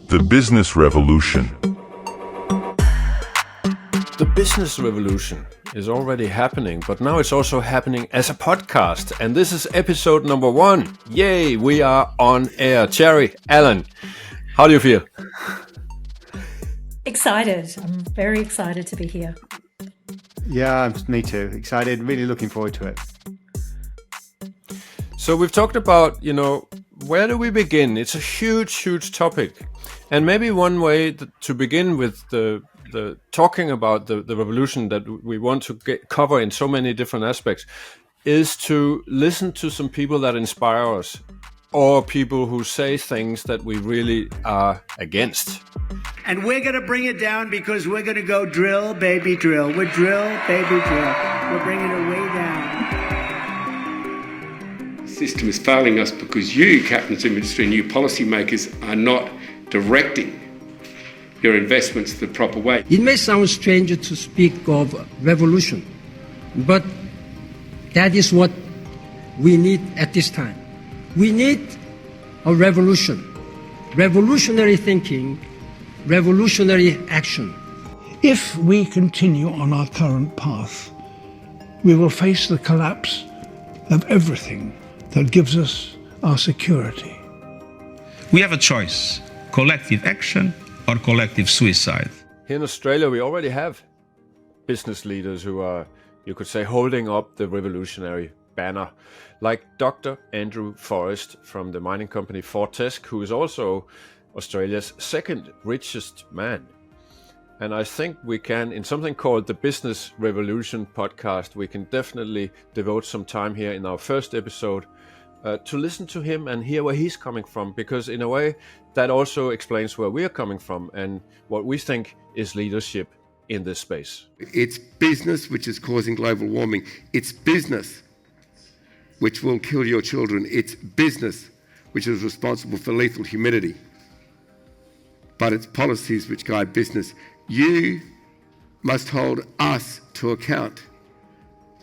The Business Revolution. The business revolution is already happening, but now it's also happening as a podcast. And this is episode number 1. Yay, we are on air. Cherry, Alan, how do you feel? Excited. I'm very excited to be here. Yeah, me too. Excited. Really looking forward to it. So we've talked about, where do we begin? It's a huge topic. And maybe one way to begin with the talking about the revolution that we want to cover in so many different aspects is to listen to some people that inspire us, or people who say things that we really are against. And we're going to bring it down because we're going to go drill, baby, drill. We're drill, baby, drill. We're bringing it way down. The system is failing us because you, captains of industry and you policymakers, are not directing your investments the proper way. It may sound strange to speak of revolution, but that is what we need at this time. We need a revolution, revolutionary thinking, revolutionary action. If we continue on our current path, we will face the collapse of everything that gives us our security. We have a choice: collective action or collective suicide. Here in Australia, we already have business leaders who are, you could say, holding up the revolutionary banner, like Dr. Andrew Forrest from the mining company Fortescue, who is also Australia's second richest man. And I think we can, in something called the Business Revolution podcast, we can definitely devote some time here in our first episode to listen to him and hear where he's coming from, because in a way that also explains where we are coming from and what we think is leadership in this space. It's business which is causing global warming. It's business which will kill your children. It's business which is responsible for lethal humidity. But it's policies which guide business. You must hold us to account.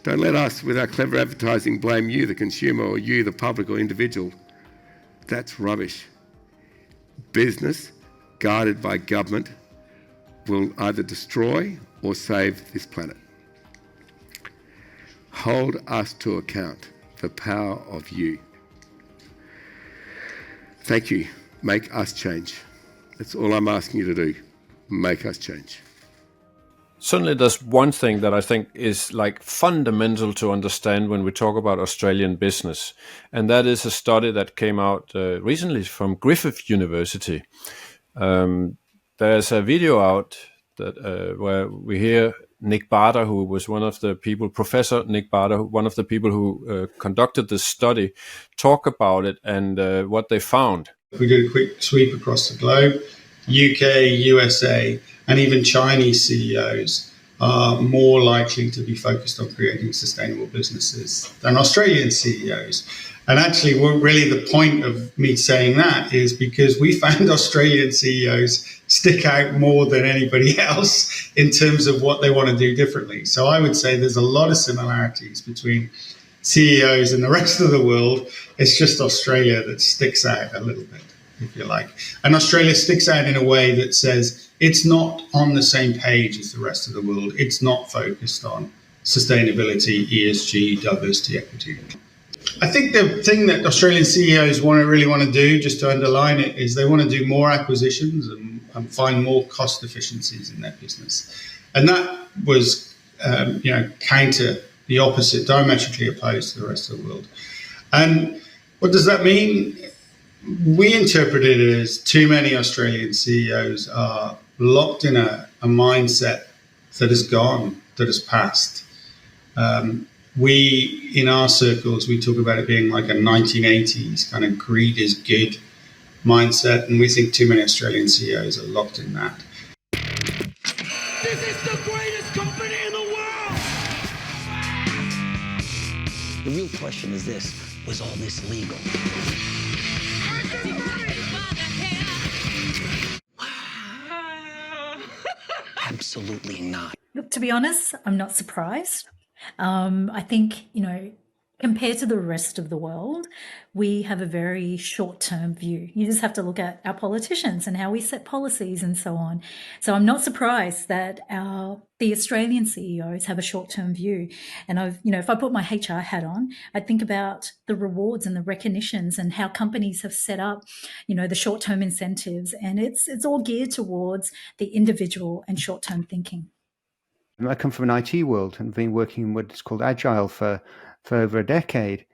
Don't let us, with our clever advertising, blame you, the consumer, or you, the public or individual. That's rubbish. Business, guided by government, will either destroy or save this planet. Hold us to account. The power of you. Thank you. Make us change. That's all I'm asking you to do. Make us change. Certainly there's one thing that I think is like fundamental to understand when we talk about Australian business, and that is a study that came out recently from Griffith University. There's a video out that where we hear Nick Barter, who was one of the people, Professor Nick Barter, one of the people who conducted this study, talk about it and what they found. If we do a quick sweep across the globe, UK, USA, and even Chinese CEOs are more likely to be focused on creating sustainable businesses than Australian CEOs. And actually, really the point of me saying that is because we found Australian CEOs stick out more than anybody else in terms of what they want to do differently. So I would say there's a lot of similarities between CEOs and the rest of the world. It's just Australia that sticks out a little bit, if you like. And Australia sticks out in a way that says it's not on the same page as the rest of the world. It's not focused on sustainability, ESG, diversity, equity. I think the thing that Australian CEOs really want to do, just to underline it, is they want to do more acquisitions and find more cost efficiencies in their business. And that was, counter, the opposite, diametrically opposed to the rest of the world. And what does that mean? We interpret it as too many Australian CEOs are locked in a mindset that is gone, that has passed. We, in our circles, we talk about it being like a 1980s kind of greed is good mindset, and we think too many Australian CEOs are locked in that. This is the greatest company in the world! The real question is this: was all this legal? Absolutely not. Look, to be honest, I'm not surprised. I think, compared to the rest of the world, we have a very short-term view. You just have to look at our politicians and how we set policies and so on. So I'm not surprised that the Australian CEOs have a short-term view. And if I put my HR hat on, I think about the rewards and the recognitions and how companies have set up, the short-term incentives, and it's all geared towards the individual and short-term thinking. I come from an IT world and been working in what's called Agile for over a decade.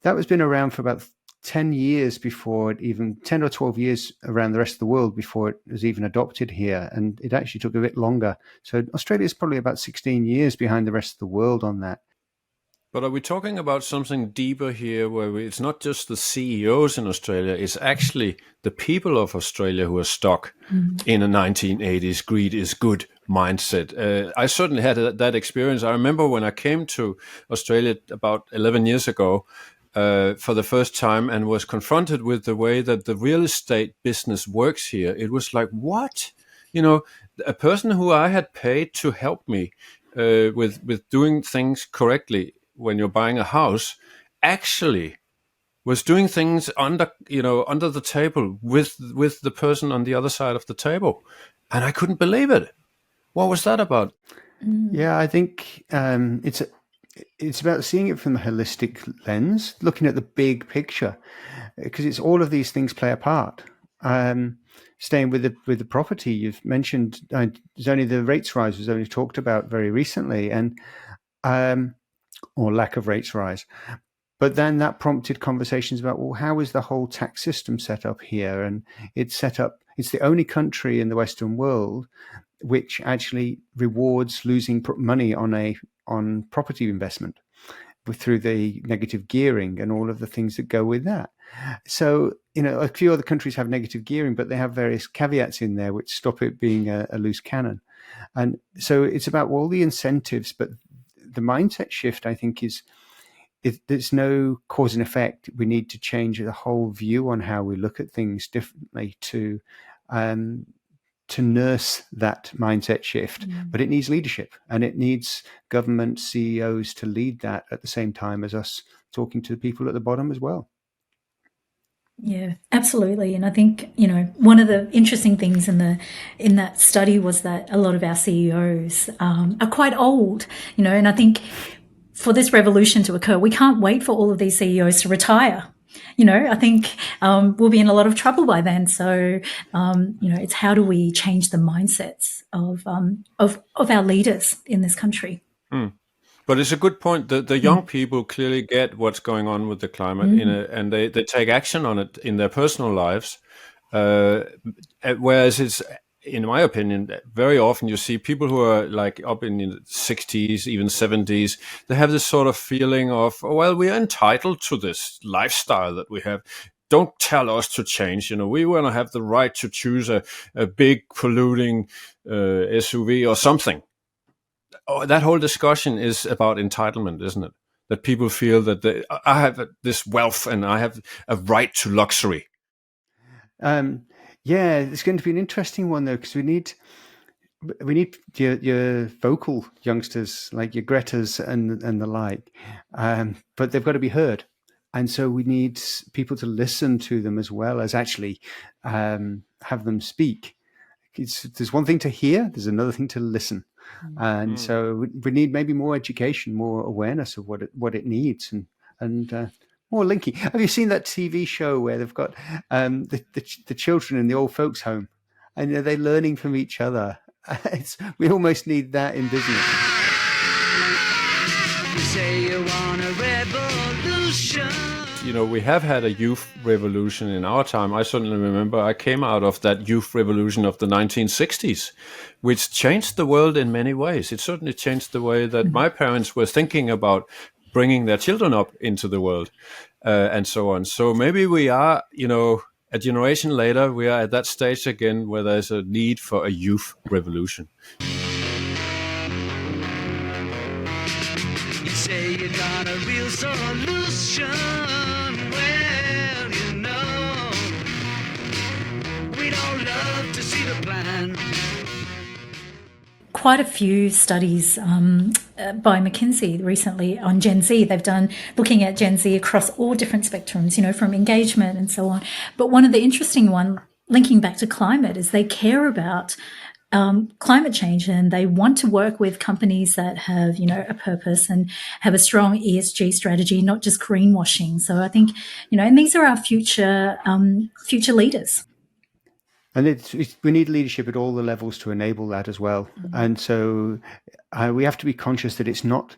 That was been around for about 10 years before it even, 10 or 12 years around the rest of the world before it was even adopted here. And it actually took a bit longer. So Australia is probably about 16 years behind the rest of the world on that. But are we talking about something deeper here where it's not just the CEOs in Australia, it's actually the people of Australia who are stuck in a 1980s greed is good mindset? I certainly had that experience. I remember when I came to Australia about 11 years ago for the first time and was confronted with the way that the real estate business works here. It was like, what? A person who I had paid to help me with doing things correctly when you're buying a house actually was doing things under the table with the person on the other side of the table. And I couldn't believe it. What was that about? Yeah, I think it's about seeing it from a holistic lens, looking at the big picture, because it's all of these things play a part. Staying with the property, you've mentioned there's only the rates rise was only talked about very recently, and or lack of rates rise. But then that prompted conversations about, well, how is the whole tax system set up here? And it's the only country in the Western world which actually rewards losing money on property investment through the negative gearing and all of the things that go with that. So, a few other countries have negative gearing, but they have various caveats in there which stop it being a loose cannon. And so it's about all the incentives, but the mindset shift, I think, there's no cause and effect. We need to change the whole view on how we look at things differently to nurse that mindset shift. But it needs leadership, and it needs government CEOs to lead that at the same time as us talking to the people at the bottom as well. Yeah, absolutely. And I think, one of the interesting things in that study was that a lot of our CEOs are quite old, and I think for this revolution to occur, we can't wait for all of these CEOs to retire. I think we'll be in a lot of trouble by then. So, it's how do we change the mindsets of our leaders in this country? But it's a good point that the young people clearly get what's going on with the climate and they take action on it in their personal lives. Whereas it's, in my opinion, very often you see people who are like up in the 60s, even 70s, they have this sort of feeling of, well, we are entitled to this lifestyle that we have. Don't tell us to change. We want to have the right to choose a big polluting SUV or something. That whole discussion is about entitlement, isn't it? That people feel that I have this wealth and I have a right to luxury. Yeah, it's going to be an interesting one though, because we need your vocal youngsters like your Gretas and the like, but they've got to be heard, and so we need people to listen to them as well as actually have them speak. There's one thing to hear, there's another thing to listen. And so we need maybe more education, more awareness of what it needs, and more linking. Have you seen that TV show where they've got the children in the old folks' home, and they're learning from each other? We almost need that in business. You say you want a revolution. We have had a youth revolution in our time. I certainly remember I came out of that youth revolution of the 1960s, which changed the world in many ways. It certainly changed the way that my parents were thinking about bringing their children up into the world and so on. So maybe we are, a generation later, we are at that stage again where there's a need for a youth revolution. You say you got a real solution. Well, we don't love to see the plan. quite a few studies by McKinsey recently on Gen Z. They've done looking at Gen Z across all different spectrums, from engagement and so on. But one of the interesting one, linking back to climate, is they care about climate change, and they want to work with companies that have, a purpose and have a strong ESG strategy, not just greenwashing. So I think, and these are our future leaders. And we need leadership at all the levels to enable that as well. Mm-hmm. And so we have to be conscious that it's not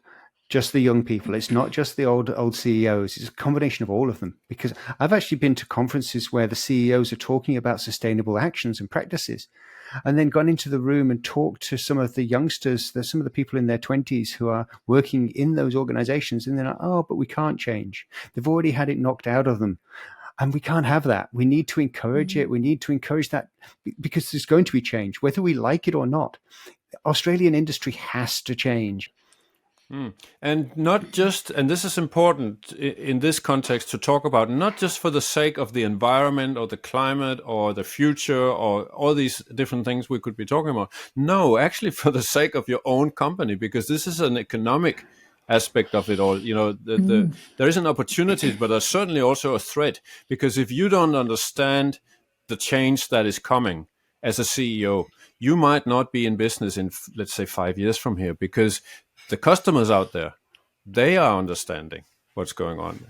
just the young people. It's not just the old CEOs. It's a combination of all of them. Because I've actually been to conferences where the CEOs are talking about sustainable actions and practices, and then gone into the room and talked to some of the youngsters, some of the people in their 20s who are working in those organizations. And they're like, oh, but we can't change. They've already had it knocked out of them. And we can't have that. We need to encourage it. We need to encourage that because there's going to be change, whether we like it or not. Australian industry has to change. And not just, and this is important in this context to talk about, not just for the sake of the environment or the climate or the future or all these different things we could be talking about. No, actually for the sake of your own company, because this is an economic aspect of it all. There is an opportunity, but there's certainly also a threat, because if you don't understand the change that is coming as a CEO, you might not be in business in, let's say, 5 years from here, because the customers out there, they are understanding what's going on.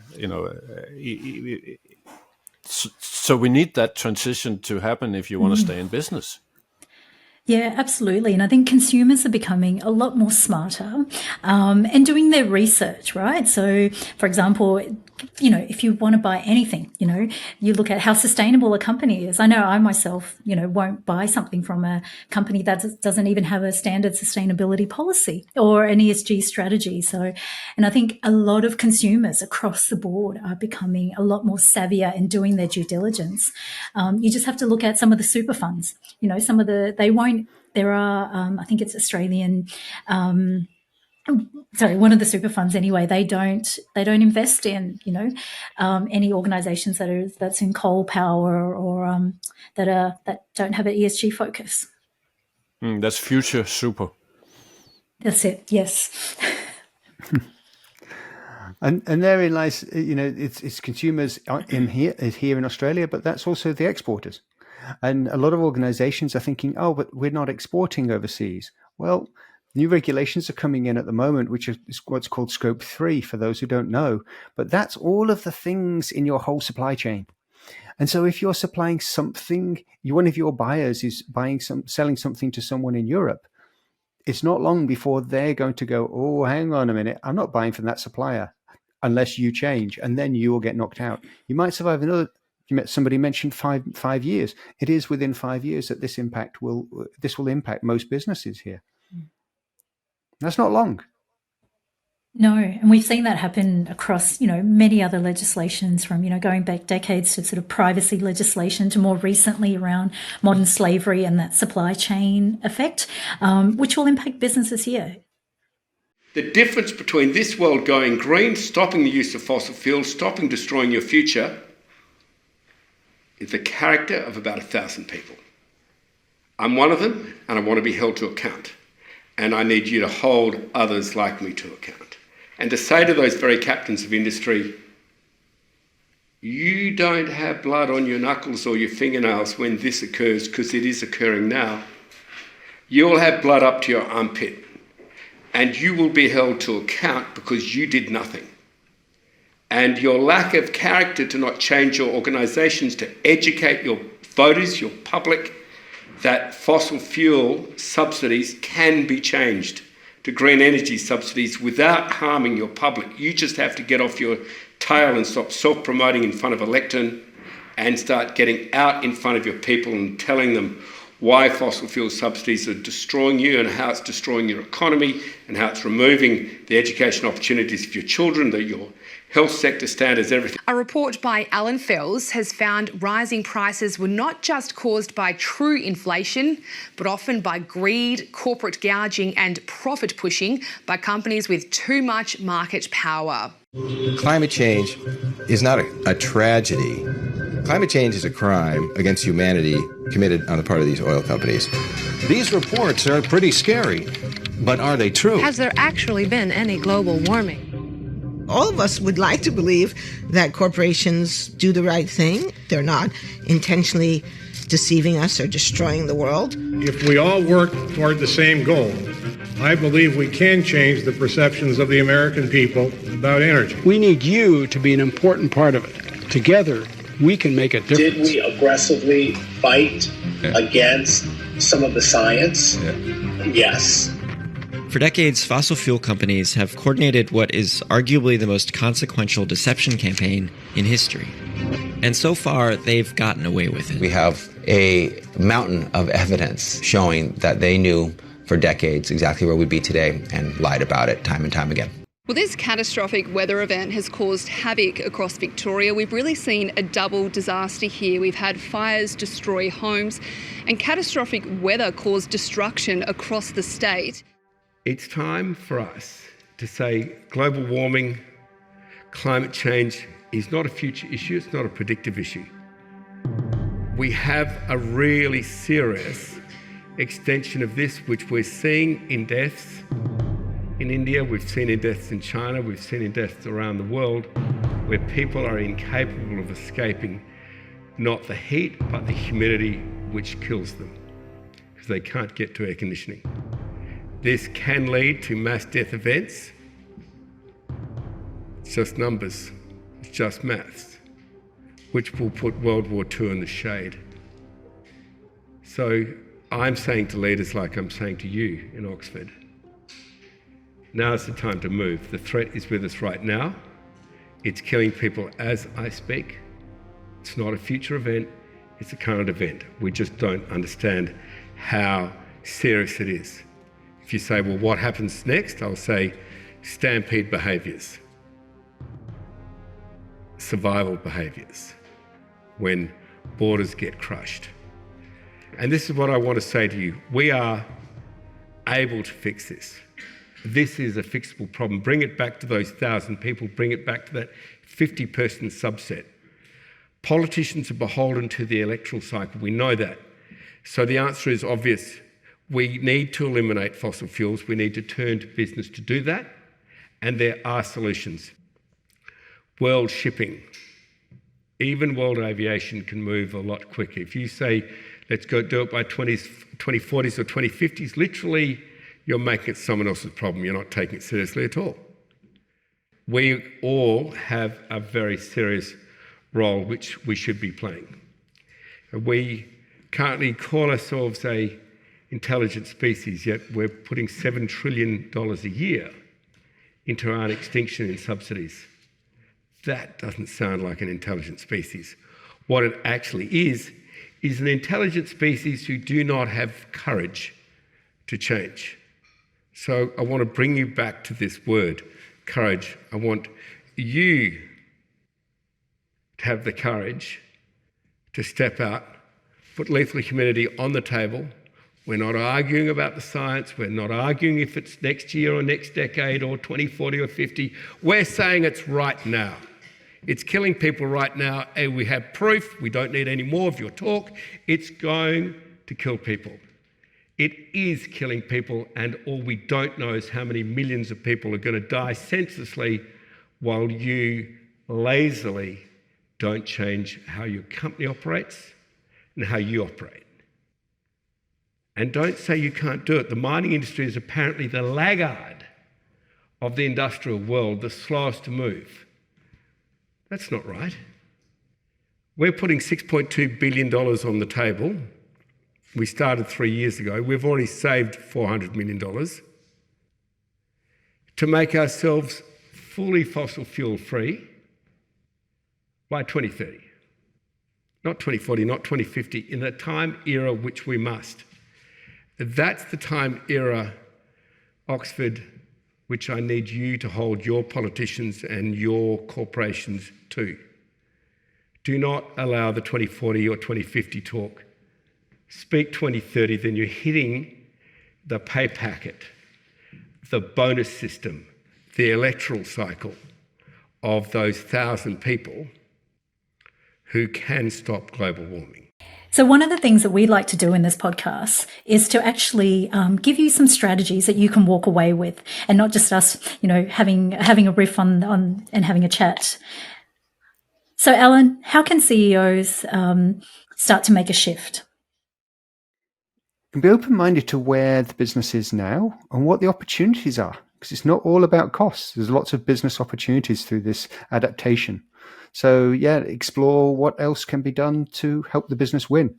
So we need that transition to happen if you want to stay in business. Yeah, absolutely. And I think consumers are becoming a lot more smarter and doing their research, right? So, for example, if you want to buy anything, you look at how sustainable a company is. I know I myself, won't buy something from a company that doesn't even have a standard sustainability policy or an ESG strategy. So, and I think a lot of consumers across the board are becoming a lot more savvier in doing their due diligence. You just have to look at some of the super funds, there are, I think it's Australian, one of the super funds anyway, they don't invest in, any organizations that's in coal power or that don't have an ESG focus. That's Future Super. That's it. Yes. And therein lies, it's consumers here in Australia, but that's also the exporters. And a lot of organizations are thinking, oh, but we're not exporting overseas. Well, new regulations are coming in at the moment, which is what's called Scope 3 for those who don't know. But that's all of the things in your whole supply chain. And so if you're supplying something, one of your buyers is selling something to someone in Europe, it's not long before they're going to go, oh, hang on a minute, I'm not buying from that supplier unless you change, and then you will get knocked out. You might survive somebody mentioned five years. It is within 5 years that this will impact most businesses here. That's not long. No, and we've seen that happen across, many other legislations from, going back decades to sort of privacy legislation to more recently around modern slavery and that supply chain effect, which will impact businesses here. The difference between this world going green, stopping the use of fossil fuels, stopping destroying your future, is the character of about 1,000 people. I'm one of them, and I want to be held to account. And I need you to hold others like me to account. And to say to those very captains of industry, you don't have blood on your knuckles or your fingernails when this occurs, because it is occurring now. You'll have blood up to your armpit, and you will be held to account because you did nothing. And your lack of character to not change your organisations, to educate your voters, your public, that fossil fuel subsidies can be changed to green energy subsidies without harming your public. You just have to get off your tail and stop self-promoting in front of a lectern and start getting out in front of your people and telling them why fossil fuel subsidies are destroying you and how it's destroying your economy and how it's removing the education opportunities of your children, your health sector standards, everything. A report by Alan Fels has found rising prices were not just caused by true inflation, but often by greed, corporate gouging and profit pushing by companies with too much market power. Climate change is not a tragedy. Climate change is a crime against humanity committed on the part of these oil companies. These reports are pretty scary, but are they true? Has there actually been any global warming? All of us would like to believe that corporations do the right thing. They're not intentionally deceiving us or destroying the world. If we all work toward the same goal, I believe we can change the perceptions of the American people about energy. We need you to be an important part of it. Together, we can make a difference. Did we aggressively fight against some of the science? Yes. For decades, fossil fuel companies have coordinated what is arguably the most consequential deception campaign in history. And so far, they've gotten away with it. We have a mountain of evidence showing that they knew for decades exactly where we'd be today and lied about it time and time again. Well, this catastrophic weather event has caused havoc across Victoria. We've really seen a double disaster here. We've had fires destroy homes and catastrophic weather cause destruction across the state. It's time for us to say global warming, climate change is not a future issue, it's not a predictive issue. We have a really serious extension of this, which we're seeing in deaths in India, we've seen in deaths in China, we've seen in deaths around the world, where people are incapable of escaping not the heat, but the humidity which kills them, because they can't get to air conditioning. This can lead to mass death events. It's just numbers, it's just maths, which will put World War II in the shade. So I'm saying to leaders like I'm saying to you in Oxford, now's the time to move. The threat is with us right now. It's killing people as I speak. It's not a future event, it's a current event. We just don't understand how serious it is. If you say, well, what happens next? I'll say stampede behaviours, survival behaviours, when borders get crushed. And this is what I want to say to you. We are able to fix this. This is a fixable problem. Bring it back to those 1,000 people. Bring it back to that 50-person subset. Politicians are beholden to the electoral cycle. We know that. So the answer is obvious. We need to eliminate fossil fuels. We need to turn to business to do that. And there are solutions. World shipping, even world aviation can move a lot quicker. If you say, let's go do it by 2040s or 2050s, literally, you're making it someone else's problem. You're not taking it seriously at all. We all have a very serious role which we should be playing. We currently call ourselves an intelligent species, yet we're putting $7 trillion a year into our extinction in subsidies. That doesn't sound like an intelligent species. What it actually is an intelligent species who do not have courage to change. So I want to bring you back to this word, courage. I want you to have the courage to step out, put lethal humidity on the table. We're not arguing about the science. We're not arguing if it's next year or next decade or 2040 or 50. We're saying it's right now. It's killing people right now, and we have proof. We don't need any more of your talk. It's going to kill people. It is killing people, and all we don't know is how many millions of people are going to die senselessly while you lazily don't change how your company operates and how you operate. And don't say you can't do it. The mining industry is apparently the laggard of the industrial world, the slowest to move. That's not right. We're putting $6.2 billion on the table. We started 3 years ago. We've already saved $400 million to make ourselves fully fossil fuel free by 2030. Not 2040, not 2050, in the time era which we must. That's the time era, Oxford, which I need you to hold your politicians and your corporations to. Do not allow the 2040 or 2050 talk. Speak 2030, then you're hitting the pay packet, the bonus system, the electoral cycle of those 1,000 people who can stop global warming. So one of the things that we like to do in this podcast is to actually give you some strategies that you can walk away with, and not just us, having a riff on and having a chat. So, Alan, how can CEOs start to make a shift? And be open-minded to where the business is now and what the opportunities are, because it's not all about costs. There's lots of business opportunities through this adaptation. So, explore what else can be done to help the business win.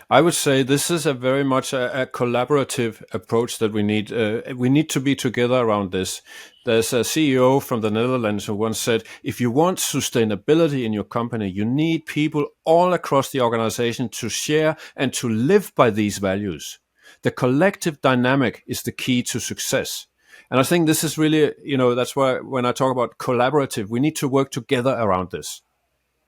I would say this is a very much a collaborative approach that we need. We need to be together around this. There's a CEO from the Netherlands who once said, if you want sustainability in your company, you need people all across the organization to share and to live by these values. The collective dynamic is the key to success. And I think this is really, that's why when I talk about collaborative, we need to work together around this.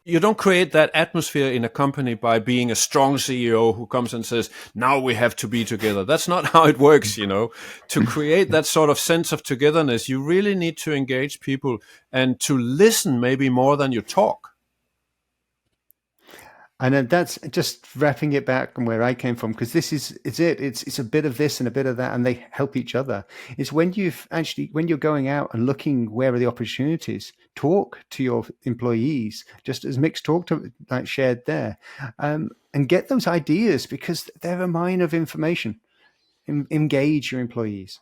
You don't create that atmosphere in a company by being a strong CEO who comes and says, now we have to be together. That's not how it works, To create that sort of sense of togetherness, you really need to engage people and to listen maybe more than you talk. And then that's just wrapping it back on where I came from, because it's a bit of this and a bit of that, and they help each other. It's when you're going out and looking where are the opportunities, talk to your employees, just as Mick's shared there, and get those ideas, because they're a mine of information. Engage your employees.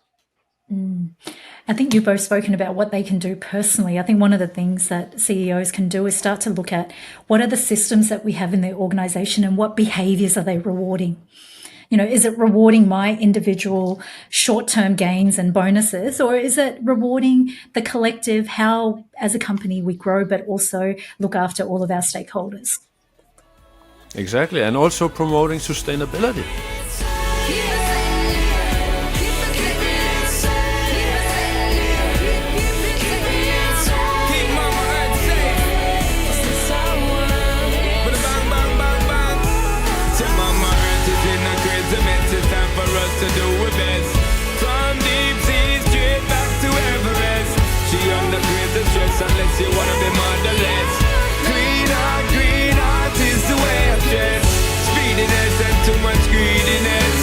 I think you've both spoken about what they can do personally. I think one of the things that CEOs can do is start to look at what are the systems that we have in their organization and what behaviors are they rewarding. Is it rewarding my individual short-term gains and bonuses, or is it rewarding the collective, how as a company we grow, but also look after all of our stakeholders? Exactly, and also promoting sustainability. To do her best, from deep sea straight back to Everest. She undergoes the stress unless you wanna be motherless. Green heart is the way of dress. Speediness and too much greediness.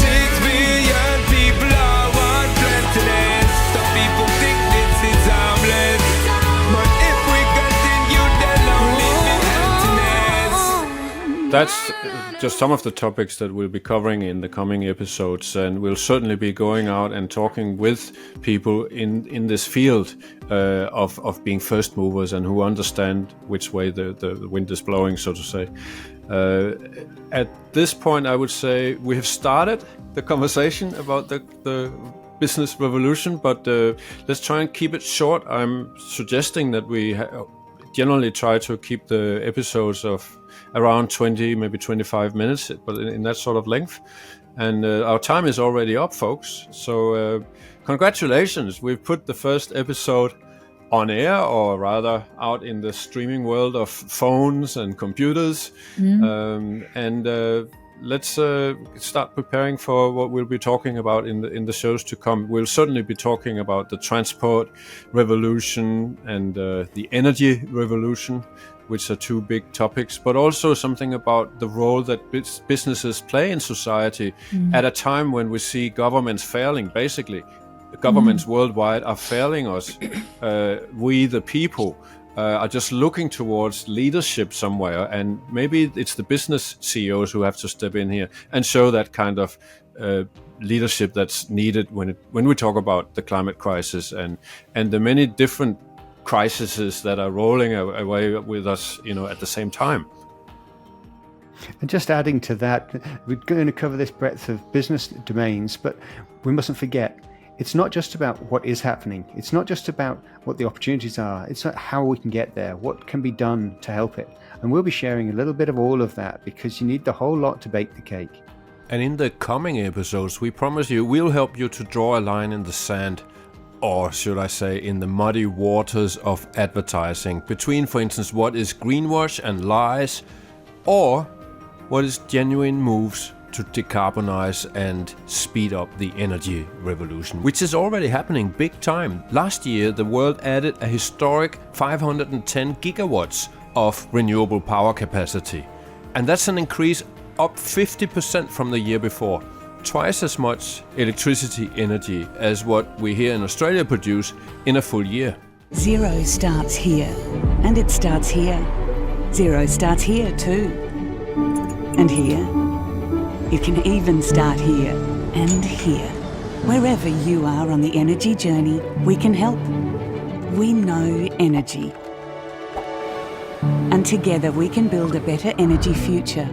6 billion people all want plentiness. Some people think this is harmless, but if we continue, they'll only be emptiness. That's just some of the topics that we'll be covering in the coming episodes, and we'll certainly be going out and talking with people in this field of being first movers and who understand which way the wind is blowing, so to say. At this point, I would say we have started the conversation about the business revolution, but let's try and keep it short. I'm suggesting that we generally try to keep the episodes of around 20, maybe 25 minutes, but in that sort of length. And our time is already up, folks. So congratulations. We've put the first episode on air, or rather out in the streaming world of phones and computers. Let's start preparing for what we'll be talking about in the shows to come. We'll certainly be talking about the transport revolution and the energy revolution, which are two big topics, but also something about the role that businesses play in society at a time when we see governments failing. Basically, governments worldwide are failing us. We, the people, are just looking towards leadership somewhere, and maybe it's the business CEOs who have to step in here and show that kind of leadership that's needed when we talk about the climate crisis and the many different crises that are rolling away with us, at the same time. And just adding to that, we're going to cover this breadth of business domains, but we mustn't forget, it's not just about what is happening. It's not just about what the opportunities are. It's about how we can get there, what can be done to help it. And we'll be sharing a little bit of all of that, because you need the whole lot to bake the cake. And in the coming episodes, we promise you, we'll help you to draw a line in the sand, or should I say in the muddy waters of advertising, between, for instance, what is greenwash and lies, or what is genuine moves to decarbonize and speed up the energy revolution, which is already happening big time. Last year, the world added a historic 510 gigawatts of renewable power capacity. And that's an increase up 50% from the year before. Twice as much electricity energy as what we here in Australia produce in a full year. Zero starts here, and it starts here. Zero starts here too, and here. It can even start here and here. Wherever you are on the energy journey, we can help. We know energy. And together we can build a better energy future.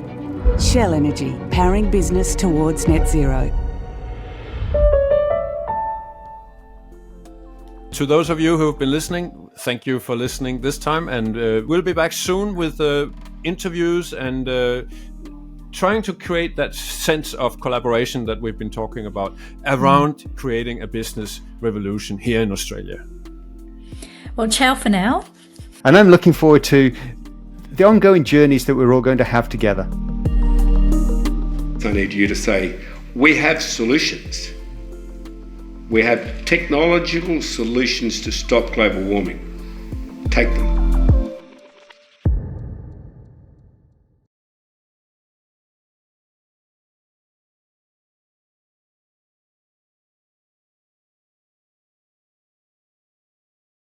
Shell Energy, powering business towards net zero. To those of you who have been listening, thank you for listening this time, and we'll be back soon with interviews and trying to create that sense of collaboration that we've been talking about around creating a business revolution here in Australia. Well, ciao for now. And I'm looking forward to the ongoing journeys that we're all going to have together. I need you to say, we have solutions. We have technological solutions to stop global warming. Take them.